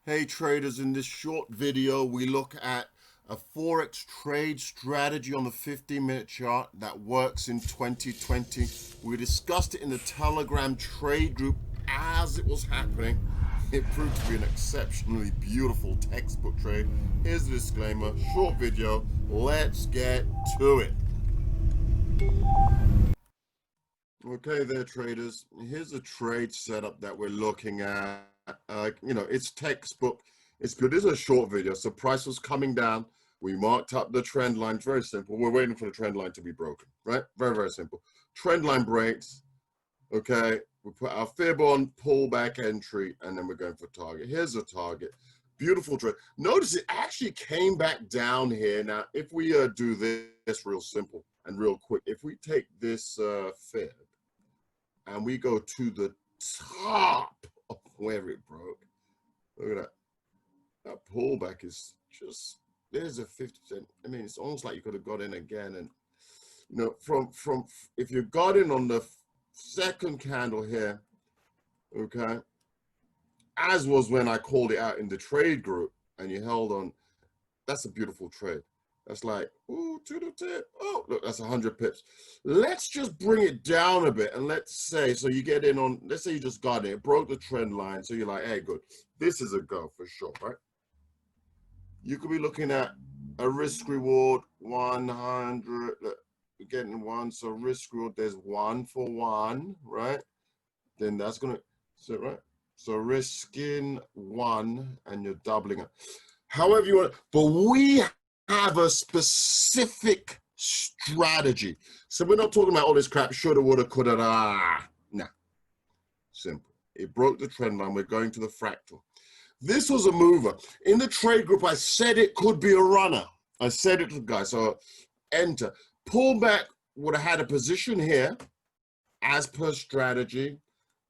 Hey traders, in this short video we look at a Forex trade strategy on the 15-minute chart that works in 2020. We discussed it in the Telegram trade group as it was happening. It proved to be an exceptionally beautiful textbook trade. Here's the disclaimer, short video, let's get to it. Okay there traders, here's a trade setup that we're looking at. It's textbook, it's good. This is a short video, so price was coming down. We marked up the trend line. Very simple. We're waiting for the trend line to be broken, right? Very, very simple. Trend line breaks, okay? We put our fib on, pullback entry, and then we're going for target. Here's a target. Beautiful trade. Notice it actually came back down here. Now, if we do this real simple and real quick, if we take this fib and we go to the top of where it broke, look at that. That pullback is just, there's a 50%. I mean, it's almost like you could have got in again. And, you know, from if you got in on the second candle here, okay, as was when I called it out in the trade group and you held on, that's a beautiful trade. That's like, ooh, to the tip. Oh, look, that's 100 pips. Let's just bring it down a bit. And let's say, so you get in on, let's say you just got it broke the trend line. So you're like, hey, good. This is a go for sure, right? You could be looking at a risk reward 100. Look, you're getting one. So risk reward, there's 1 for 1, right? Then that's going to, so, right? So risking 1 and you're doubling it. However you want, but we have a specific strategy. So we're not talking about all this crap, shoulda, woulda, coulda, nah. Simple. It broke the trend line. We're going to the fractal. This was a mover. In the trade group, I said it could be a runner. I said it to the guy. So enter. Pullback would have had a position here as per strategy.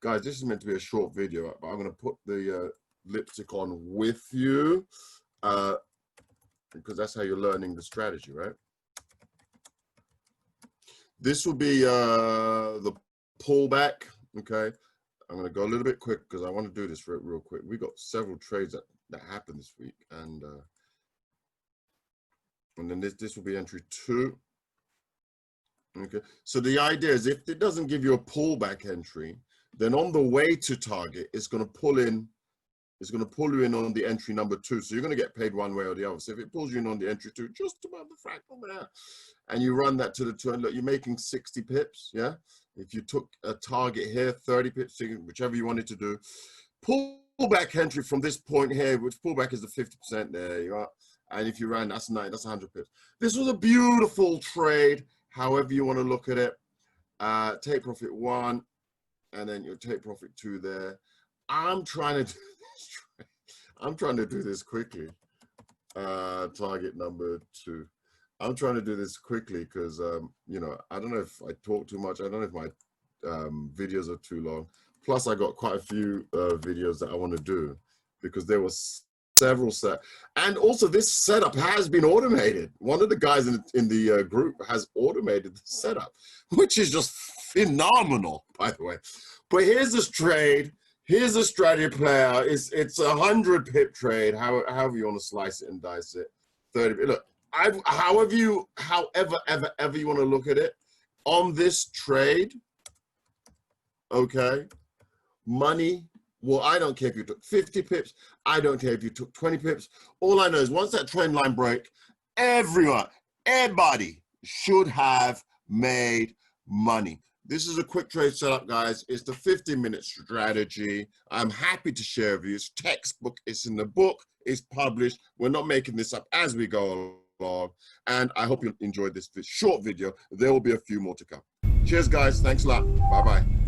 Guys, this is meant to be a short video, but I'm going to put the lipstick on with you. Because that's how you're learning the strategy, right? This will be the pullback, okay? I'm going to go a little bit quick because I want to do this real quick. We got several trades that happened this week, and then this will be entry 2. Okay, so the idea is if it doesn't give you a pullback entry, then on the way to target, it's going to pull in. It's going to pull you in on the entry number 2. So you're going to get paid one way or the other. So if it pulls you in on the entry 2, just above the fractal there, and you run that to the 2, and look, you're making 60 pips, yeah? If you took a target here, 30 pips, whichever you wanted to do. Pullback entry from this point here, which pullback is the 50%, there you are. And if you ran, that's 100 pips. This was a beautiful trade, however you want to look at it. Take profit 1, and then your take profit 2 there. I'm trying to do this quickly. Target number 2. I'm trying to do this quickly because, you know, I don't know if I talk too much. I don't know if my videos are too long. Plus, I got quite a few videos that I want to do because there was several set. And also, this setup has been automated. One of the guys in the group has automated the setup, which is just phenomenal, by the way. But here's this trade. Here's a strategy play out. It's a 100 pip trade, however you want to slice it and dice it. 30. Look, however you want to look at it, on this trade, okay, money. Well, I don't care if you took 50 pips. I don't care if you took 20 pips. All I know is once that trend line break, everybody should have made money. This is a quick trade setup, guys. It's the 15-minute strategy. I'm happy to share with you. It's textbook. It's in the book. It's published. We're not making this up as we go along. And I hope you enjoyed this short video. There will be a few more to come. Cheers, guys. Thanks a lot. Bye-bye.